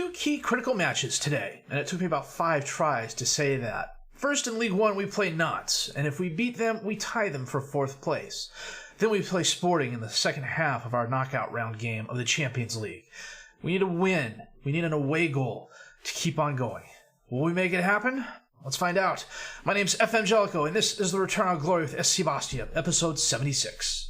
two key critical matches today, and it took me about 5 tries to say that. First, in Ligue One, we play Nantes, and if we beat them, we tie them for 4th place. Then we play Sporting in the second half of our knockout round game of the Champions League. We need a win. We need an away goal to keep on going. Will we make it happen? Let's find out. My name's FM19, and this is the Ritornu Gloria with SC Bastia, episode 76.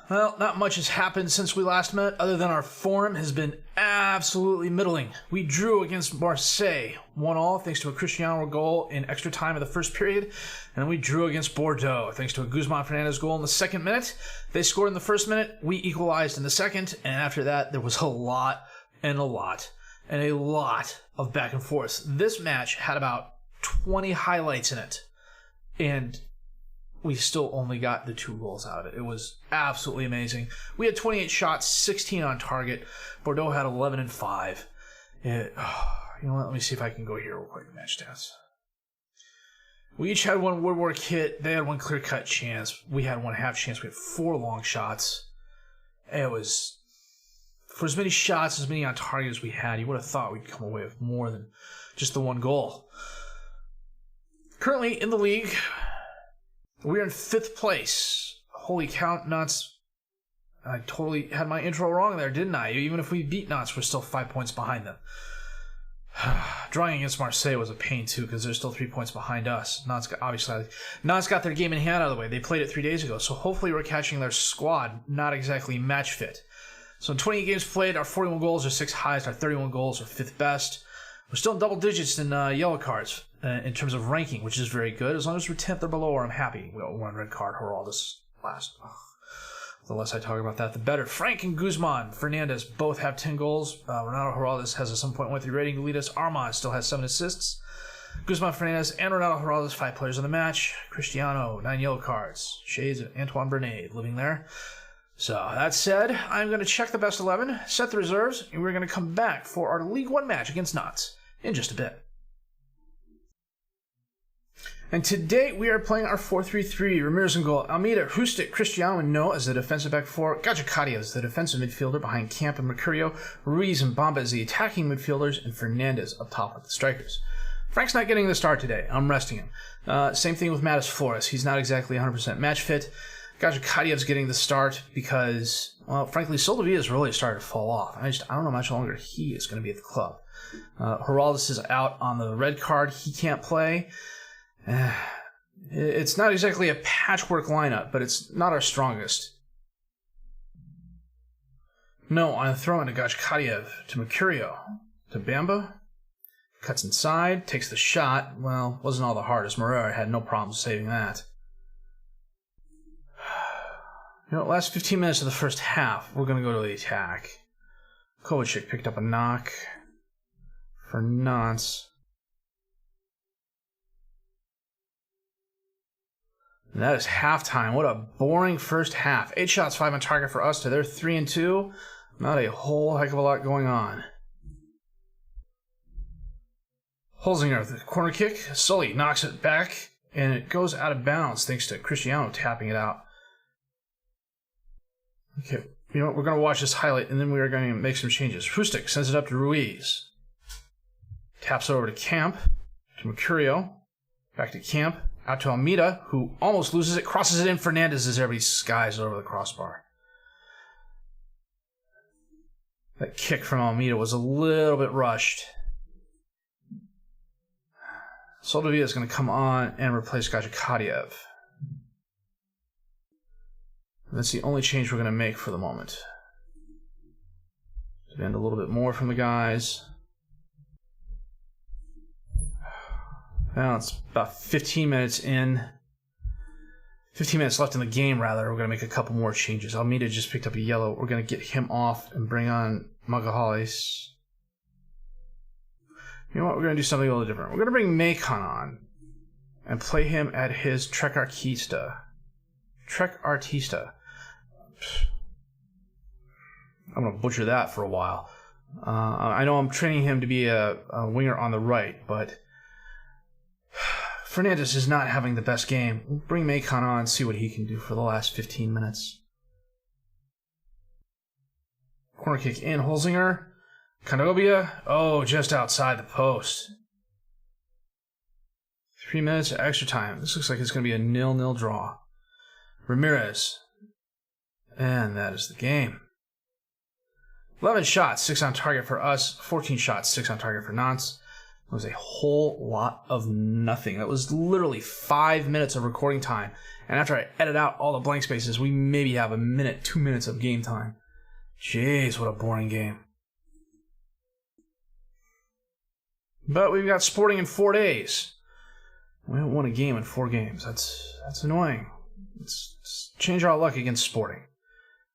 Well, not much has happened since we last met, other than our form has been absolutely middling. We drew against Marseille, 1-1 thanks to a Cristiano goal in extra time of the first period, and then we drew against Bordeaux thanks to a Guzman Fernandez goal in the second minute. They scored in the first minute, we equalized in the second, and after that there was a lot of back and forth. This match had about 20 highlights in it, and we still only got the 2 goals out of it. It was absolutely amazing. We had 28 shots, 16 on target. Bordeaux had 11 and 5. You know what? Let me see if I can go here real quick. Match stats. We each had 1 woodwork hit. They had 1 clear-cut chance. We had 1 half chance. We had 4 long shots. It was, for as many shots, as many on target as we had, you would have thought we'd come away with more than just the 1 goal. Currently in the league, we're in 5th place. Holy cow, Nantes. I totally had my intro wrong there, didn't I? Even if we beat Nantes, we're still 5 points behind them. Drawing against Marseille was a pain, too, because they're still 3 points behind us. Nantes got their game in hand out of the way. They played it 3 days ago, so hopefully we're catching their squad, not exactly match fit. So in 28 games played, our 41 goals are 6th highest, our 31 goals are 5th best. We're still in double digits in yellow cards in terms of ranking, which is very good. As long as we're 10th or below, I'm happy. We got 1 red card. This last. The less I talk about that, the better. Frank and Guzman Fernandez both have 10 goals. Ronaldo Heraldes has a 7.13 rating to lead us. Armand still has 7 assists. Guzman Fernandez and Ronaldo Heraldes, 5 players in the match. Cristiano, 9 yellow cards. Shades of Antoine Bernet living there. So, that said, I'm going to check the best 11, set the reserves, and we're going to come back for our Ligue 1 match against Nantes in just a bit. And today we are playing our 4-3-3. Ramirez in goal, Almeida, Hustic, Cristiano, and No as the defensive back 4. Gajakadia is the defensive midfielder behind Camp and Mercurio. Ruiz and Bamba as the attacking midfielders, and Fernandez up top with the strikers. Frank's not getting the start today. I'm resting him. Same thing with Mattis Flores. He's not exactly 100% match fit. Gajakadyev's getting the start because, well, frankly, Soldavilla's really started to fall off. I don't know how much longer he is going to be at the club. Heraldes is out on the red card. He can't play. It's not exactly a patchwork lineup, but it's not our strongest. No, I'm throwing to Gajkadiev, to Mercurio, to Bamba. Cuts inside, takes the shot. Well, wasn't all the hardest. Moreira had no problem saving that. You know, last 15 minutes of the first half, we're going to go to the attack. Kovacic picked up a knock for Nantes. And that is halftime. What a boring first half. 8 shots, 5 on target for us to their 3 and 2. Not a whole heck of a lot going on. Holzinger with the corner kick. Sully knocks it back, and it goes out of bounds thanks to Cristiano tapping it out. Okay, you know what? We're going to watch this highlight, and then we are going to make some changes. Hustic sends it up to Ruiz. Taps it over to Camp, to Mercurio. Back to Camp. Out to Almeida, who almost loses it, crosses it in. Fernandez as everybody skies over the crossbar. That kick from Almeida was a little bit rushed. Soldavilla is going to come on and replace Gajkadiev. That's the only change we're going to make for the moment. Demand a little bit more from the guys. Now it's about 15 minutes in. 15 minutes left in the game, rather. We're going to make a couple more changes. Almeida just picked up a yellow. We're going to get him off and bring on Magalhaes. You know what? We're going to do something a little different. We're going to bring Macon on and play him at his Trek Artista. gonna butcher that for a while. I know I'm training him to be a winger on the right, but Fernandes is not having the best game. We'll bring Macon on and see what he can do for the last 15 minutes. Corner kick in, Holzinger. Kondogbia. Oh, just outside the post. 3 minutes of extra time. This looks like it's going to be a 0-0 draw. Ramirez. And that is the game. 11 shots, 6 on target for us. 14 shots, 6 on target for Nantes. It was a whole lot of nothing. That was literally 5 minutes of recording time. And after I edit out all the blank spaces, we maybe have a minute, 2 minutes of game time. Jeez, what a boring game. But we've got Sporting in 4 days. We haven't won a game in 4 games. That's annoying. Let's change our luck against Sporting.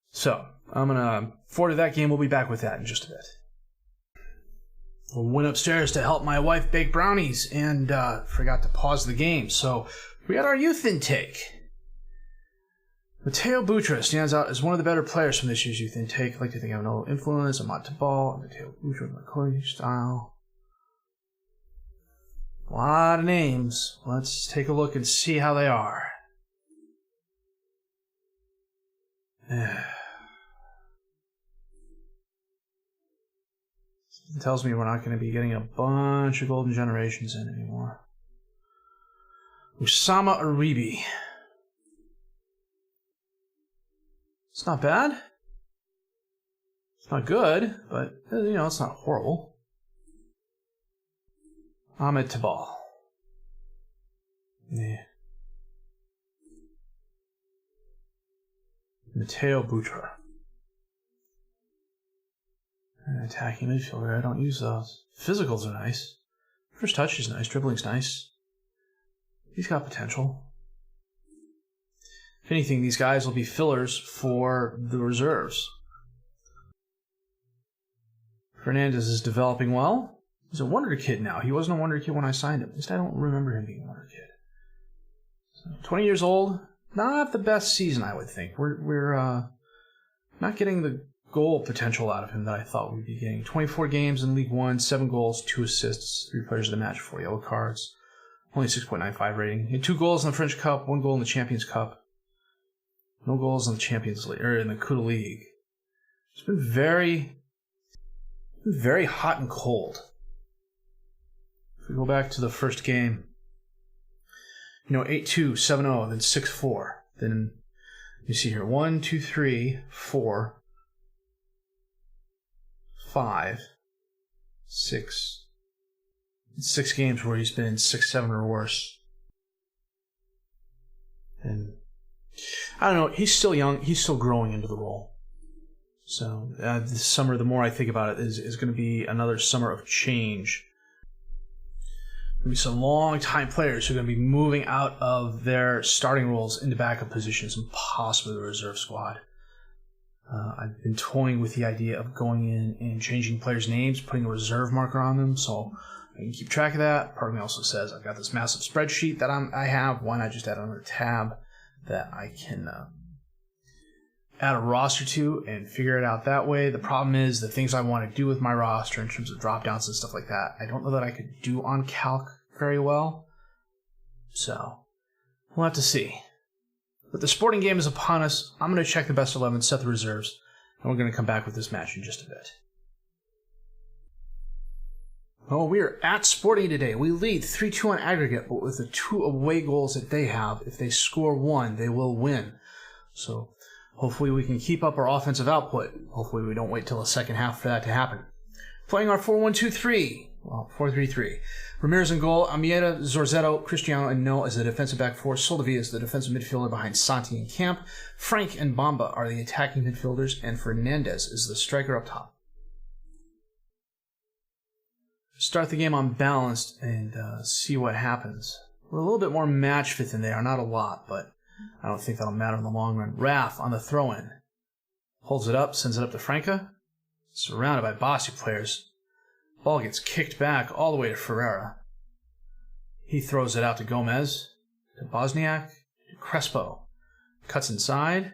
So, I'm going to forward to that game. We'll be back with that in just a bit. I went upstairs to help my wife bake brownies and forgot to pause the game. So, we got our youth intake. Mateo Butra stands out as one of the better players from this year's youth intake. I like to think I have no influence. Amat Tabal, Mateo Butra, McCoy style. A lot of names. Let's take a look and see how they are. It tells me we're not going to be getting a bunch of golden generations in anymore. Usama Aribi. It's not bad. It's not good, but, it's not horrible. Ahmed Tabal. Yeah. Mateo Butra. An attacking midfielder. I don't use those. Physicals are nice. First touch is nice. Dribbling's nice. He's got potential. If anything, these guys will be fillers for the reserves. Fernandes is developing well. He's a wonder kid now. He wasn't a wonder kid when I signed him. At least I don't remember him being a wonder kid. So, 20 years old. Not the best season, I would think. We're not getting the goal potential out of him that I thought we'd be getting. 24 games in Ligue One, 7 goals, 2 assists, 3 players of the match, 4 yellow cards. Only 6.95 rating. He had 2 goals in the French Cup, 1 goal in the Champions Cup. No goals in the Champions League, or in the Coupe de League. It's been very hot and cold. If we go back to the first game, 8-2, 7-0, then 6-4. Then you see here 1, 2, 3, 4, 5, 6. 6 games where he's been in 6, 7 or worse. And I don't know, he's still young, he's still growing into the role. So this summer, the more I think about it, is going to be another summer of change. There'll be some long-time players who are going to be moving out of their starting roles into backup positions and possibly the reserve squad. I've been toying with the idea of going in and changing players' names, putting a reserve marker on them, so I can keep track of that. Part of me also says I've got this massive spreadsheet that I have. Why not just add another tab that I can add a roster to and figure it out that way? The problem is the things I want to do with my roster in terms of drop-downs and stuff like that, I don't know that I could do on calc very well. So, we'll have to see. But the Sporting game is upon us. I'm going to check the best 11, set the reserves, and we're going to come back with this match in just a bit. Well, we are at Sporting today. We lead 3-2 on aggregate, but with the 2 away goals that they have, if they score 1, they will win. So, hopefully we can keep up our offensive output. Hopefully we don't wait till the second half for that to happen. Playing our 4-1-2-3. Well, 4-3-3. Ramirez in goal, Amieta, Zorzetto, Cristiano, and No as the defensive back four. Soldevilla is the defensive midfielder behind Santi and Camp. Frank and Bamba are the attacking midfielders, and Fernandes is the striker up top. Start the game unbalanced and see what happens. We're a little bit more match fit than they are, not a lot, but I don't think that'll matter in the long run. Raff on the throw-in. Holds it up, sends it up to Franca. Surrounded by Bastia players. Ball gets kicked back all the way to Ferreira. He throws it out to Gomez, to Bosniak, to Crespo. Cuts inside.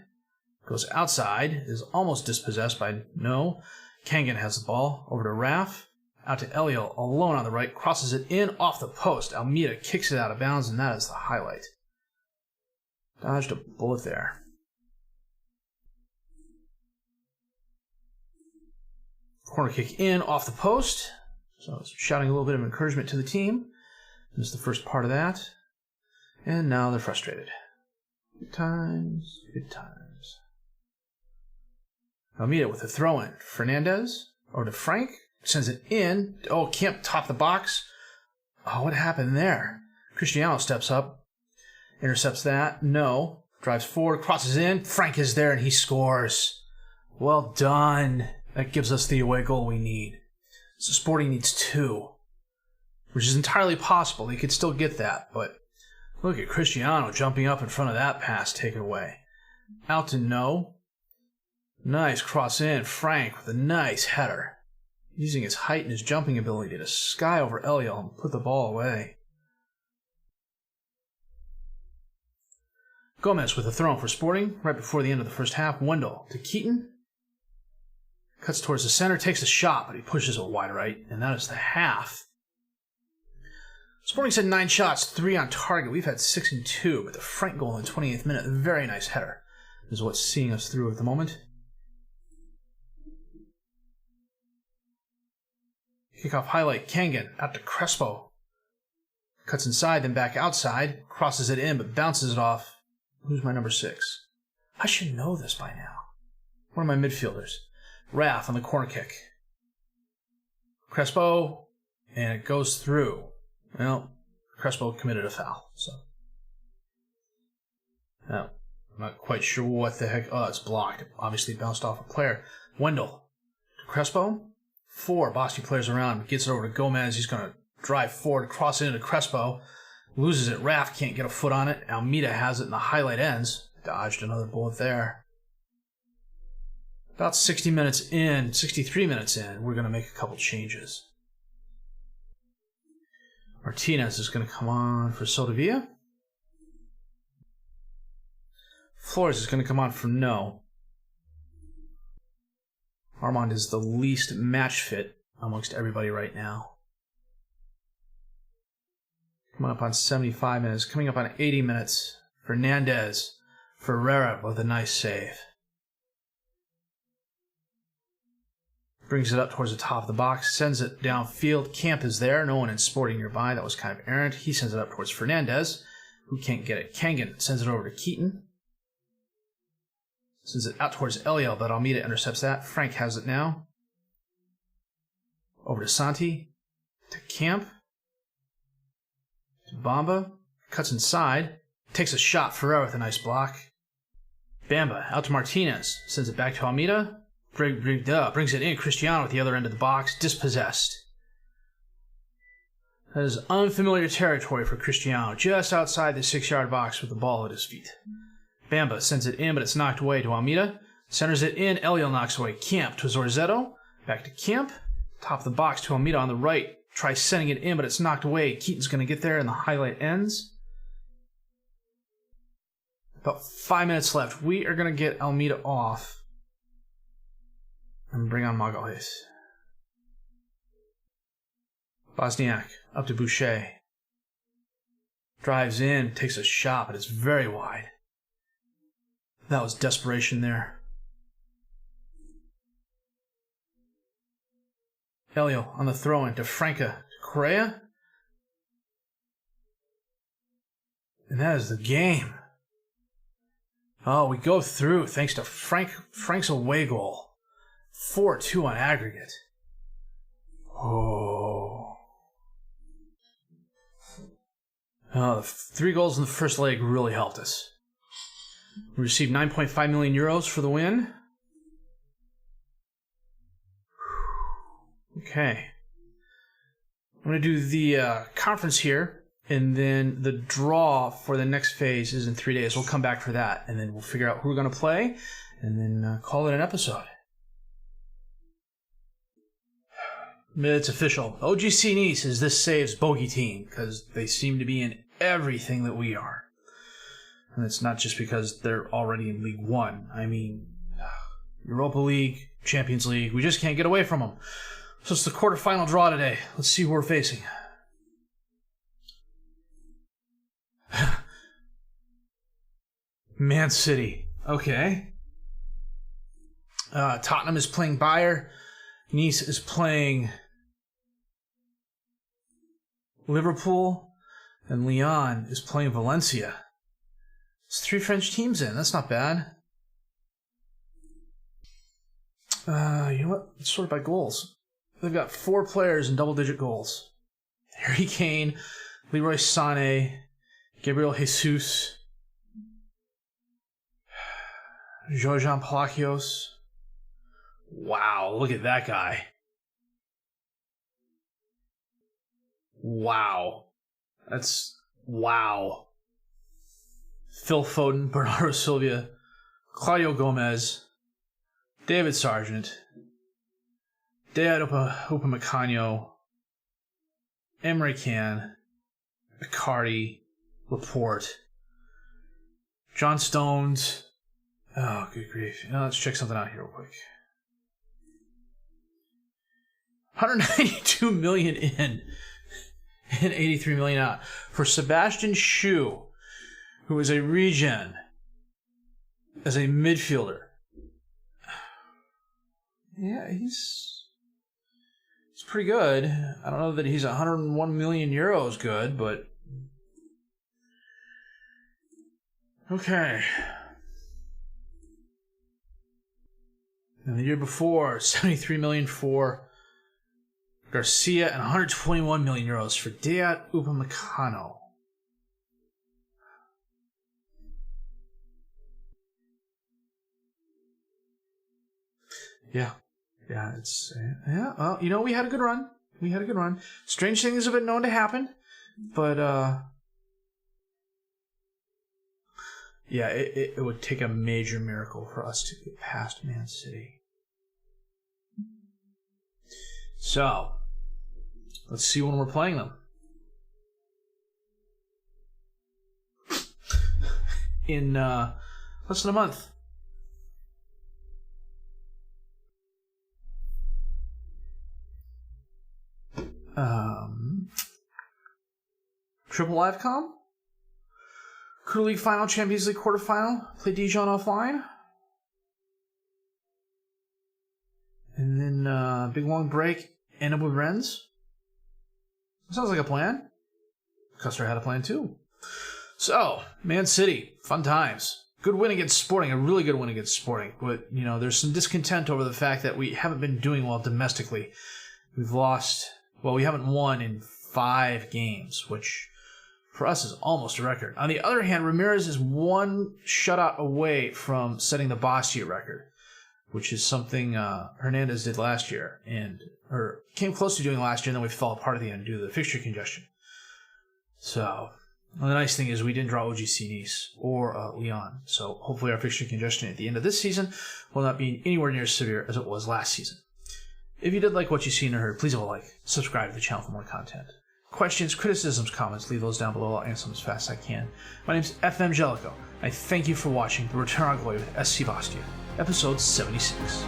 Goes outside, is almost dispossessed by No. Kangan has the ball, over to Raf, out to Eliel, alone on the right, crosses it in off the post. Almeida kicks it out of bounds, and that is the highlight. Dodged a bullet there. Corner kick in off the post. So I was shouting a little bit of encouragement to the team. This is the first part of that. And now they're frustrated. Good times, good times. Almeida with a throw-in. Fernandez over to Frank. Sends it in. Oh, Kemp top the box. Oh, what happened there? Cristiano steps up. Intercepts that. No. Drives forward. Crosses in. Frank is there and he scores. Well done. That gives us the away goal we need. So Sporting needs 2. Which is entirely possible. They could still get that. But look at Cristiano jumping up in front of that pass. Take it away. Out to No. Nice cross in. Frank with a nice header. Using his height and his jumping ability to sky over Eliel and put the ball away. Gomez with a throw for Sporting right before the end of the first half. Wendell to Keaton. Cuts towards the center, takes a shot, but he pushes it wide right, and that is the half. Sporting's had 9 shots, 3 on target. We've had 6 and 2, but the Frank goal in the 28th minute, a very nice header, is what's seeing us through at the moment. Kickoff highlight, Kangan out to Crespo. Cuts inside, then back outside. Crosses it in, but bounces it off. Who's my number 6? I should know this by now. One of my midfielders. Rath on the corner kick. Crespo, and it goes through. Well, Crespo committed a foul, so. Now, I'm not quite sure what the heck. Oh, it's blocked. It obviously bounced off a player. Wendell to Crespo. 4 Bastia players around. Gets it over to Gomez. He's going to drive forward, cross it into Crespo. Loses it. Raff can't get a foot on it. Almeida has it, and the highlight ends. Dodged another bullet there. About 60 minutes in, 63 minutes in, we're going to make a couple changes. Martinez is going to come on for Soldevilla. Flores is going to come on for No. Armand is the least match fit amongst everybody right now. Coming up on 75 minutes. Coming up on 80 minutes. Fernandez. Ferreira with a nice save. Brings it up towards the top of the box. Sends it downfield. Camp is there. No one in Sporting nearby. That was kind of errant. He sends it up towards Fernandez, who can't get it. Kangan sends it over to Keaton. Sends it out towards Eliel, but Almeida intercepts that. Frank has it now. Over to Santi. To Camp. To Bamba. Cuts inside. Takes a shot. Ferreira with a nice block. Bamba out to Martinez. Sends it back to Almeida. Brings it in. Cristiano at the other end of the box. Dispossessed. That is unfamiliar territory for Cristiano. Just outside the 6-yard box with the ball at his feet. Bamba sends it in, but it's knocked away to Almeida. Centers it in. Eliel knocks away Camp to Zorzetto. Back to Camp. Top of the box to Almeida on the right. Tries sending it in, but it's knocked away. Keaton's going to get there, and the highlight ends. About 5 minutes left. We are going to get Almeida off and bring on Magalhaes. Bosniak up to Boucher. Drives in, takes a shot, but it's very wide. That was desperation there. Elio on the throw-in to Franca to Correa. And that is the game. Oh, we go through thanks to Frank's away goal. 4-2 on aggregate. Oh, the 3 goals in the first leg really helped us. We received 9.5 million euros for the win. Okay. I'm going to do the conference here, and then the draw for the next phase is in 3 days. We'll come back for that, and then we'll figure out who we're going to play, and then call it an episode. It's official. OGC Nice is this saves bogey team, because they seem to be in everything that we are. And it's not just because they're already in Ligue One. I mean, Europa League, Champions League, we just can't get away from them. So it's the quarterfinal draw today. Let's see who we're facing. Man City. Okay. Tottenham is playing Bayern. Nice is playing Liverpool. And Lyon is playing Valencia. It's 3 French teams in. That's not bad. You know what? Let's sort by goals. They've got 4 players in double-digit goals. Harry Kane, Leroy Sané, Gabriel Jesus, Georgian Palacios. Wow, look at that guy. Wow. Wow. Phil Foden, Bernardo Silva, Claudio Gomez, David Sargent, Dayot Upamecano, Emre Can, Icardi, Laporte, John Stones. Oh, good grief. Now let's check something out here real quick. 192 million in and 83 million out for Sebastian Schue, who is a regen as a midfielder. Yeah, he's pretty good. I don't know that he's 101 million euros good, but okay. And the year before, 73 million for Garcia and 121 million euros for Dayot Upamecano. Yeah, well, we had a good run. Strange things have been known to happen, but yeah, it would take a major miracle for us to get past Man City. So, let's see when we're playing them. In less than a month. Triple Livecom? Crew League Final, Champions League Quarterfinal. Play Dijon offline. And then big long break. End up with Rennes. Sounds like a plan. Custer had a plan too. So, Man City. Fun times. Good win against Sporting. A really good win against Sporting. But, there's some discontent over the fact that we haven't been doing well domestically. We've lost... Well, we haven't won in 5 games, which for us is almost a record. On the other hand, Ramirez is 1 shutout away from setting the Bastia record, which is something Hernandez did last year, or came close to doing last year, and then we fell apart at the end due to the fixture congestion. So, well, the nice thing is we didn't draw OGC Nice or Lyon, so hopefully our fixture congestion at the end of this season will not be anywhere near as severe as it was last season. If you did like what you've seen or heard, please leave a like, subscribe to the channel for more content. Questions, criticisms, comments, leave those down below. I'll answer them as fast as I can. My name's FM19. I thank you for watching the Return on Gloria with SC Bastia, episode 76.